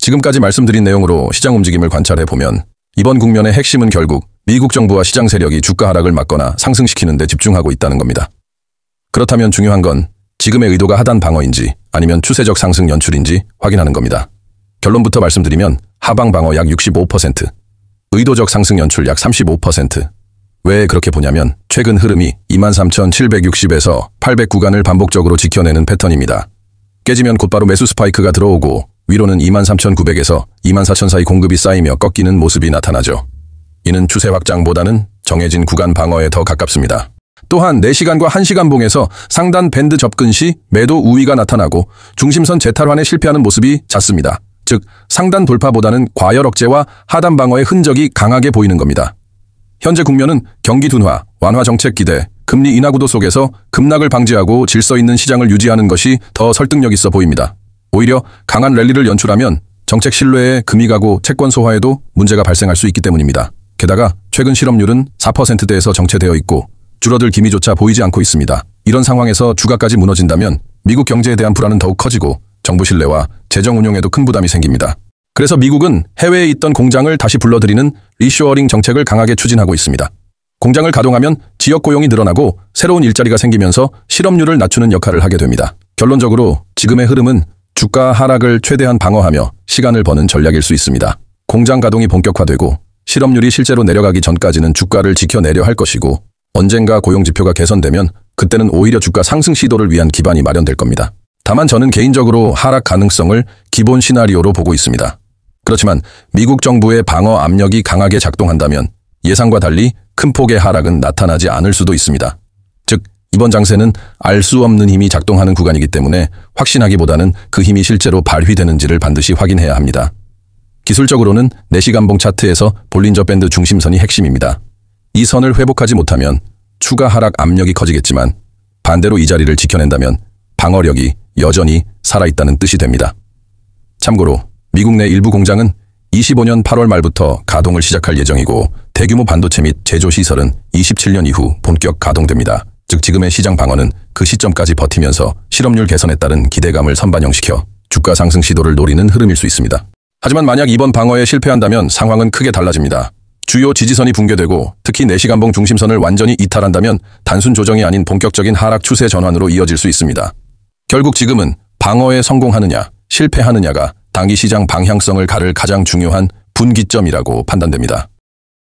지금까지 말씀드린 내용으로 시장 움직임을 관찰해보면 이번 국면의 핵심은 결국 미국 정부와 시장 세력이 주가 하락을 막거나 상승시키는 데 집중하고 있다는 겁니다. 그렇다면 중요한 건 지금의 의도가 하단 방어인지 아니면 추세적 상승 연출인지 확인하는 겁니다. 결론부터 말씀드리면 하방 방어 약 65%, 의도적 상승 연출 약 35%. 왜 그렇게 보냐면 최근 흐름이 23,760에서 800 구간을 반복적으로 지켜내는 패턴입니다. 깨지면 곧바로 매수 스파이크가 들어오고 위로는 23,900에서 24,000 사이 공급이 쌓이며 꺾이는 모습이 나타나죠. 이는 추세 확장보다는 정해진 구간 방어에 더 가깝습니다. 또한 4시간과 1시간 봉에서 상단 밴드 접근 시 매도 우위가 나타나고 중심선 재탈환에 실패하는 모습이 잦습니다. 즉 상단 돌파보다는 과열 억제와 하단 방어의 흔적이 강하게 보이는 겁니다. 현재 국면은 경기 둔화, 완화 정책 기대, 금리 인하 구도 속에서 급락을 방지하고 질서 있는 시장을 유지하는 것이 더 설득력 있어 보입니다. 오히려 강한 랠리를 연출하면 정책 신뢰에 금이 가고 채권 소화에도 문제가 발생할 수 있기 때문입니다. 게다가 최근 실업률은 4%대에서 정체되어 있고 줄어들 기미조차 보이지 않고 있습니다. 이런 상황에서 주가까지 무너진다면 미국 경제에 대한 불안은 더욱 커지고 정부 신뢰와 재정 운용에도 큰 부담이 생깁니다. 그래서 미국은 해외에 있던 공장을 다시 불러들이는 리쇼어링 정책을 강하게 추진하고 있습니다. 공장을 가동하면 지역 고용이 늘어나고 새로운 일자리가 생기면서 실업률을 낮추는 역할을 하게 됩니다. 결론적으로 지금의 흐름은 주가 하락을 최대한 방어하며 시간을 버는 전략일 수 있습니다. 공장 가동이 본격화되고 실업률이 실제로 내려가기 전까지는 주가를 지켜내려 할 것이고 언젠가 고용지표가 개선되면 그때는 오히려 주가 상승 시도를 위한 기반이 마련될 겁니다. 다만 저는 개인적으로 하락 가능성을 기본 시나리오로 보고 있습니다. 그렇지만 미국 정부의 방어 압력이 강하게 작동한다면 예상과 달리 큰 폭의 하락은 나타나지 않을 수도 있습니다. 즉 이번 장세는 알 수 없는 힘이 작동하는 구간이기 때문에 확신하기보다는 그 힘이 실제로 발휘되는지를 반드시 확인해야 합니다. 기술적으로는 4시간봉 차트에서 볼린저 밴드 중심선이 핵심입니다. 이 선을 회복하지 못하면 추가 하락 압력이 커지겠지만 반대로 이 자리를 지켜낸다면 방어력이 여전히 살아있다는 뜻이 됩니다. 참고로 미국 내 일부 공장은 25년 8월 말부터 가동을 시작할 예정이고 대규모 반도체 및 제조시설은 27년 이후 본격 가동됩니다. 즉 지금의 시장 방어는 그 시점까지 버티면서 실업률 개선에 따른 기대감을 선반영시켜 주가 상승 시도를 노리는 흐름일 수 있습니다. 하지만 만약 이번 방어에 실패한다면 상황은 크게 달라집니다. 주요 지지선이 붕괴되고 특히 4시간봉 중심선을 완전히 이탈한다면 단순 조정이 아닌 본격적인 하락 추세 전환으로 이어질 수 있습니다. 결국 지금은 방어에 성공하느냐, 실패하느냐가 단기 시장 방향성을 가를 가장 중요한 분기점이라고 판단됩니다.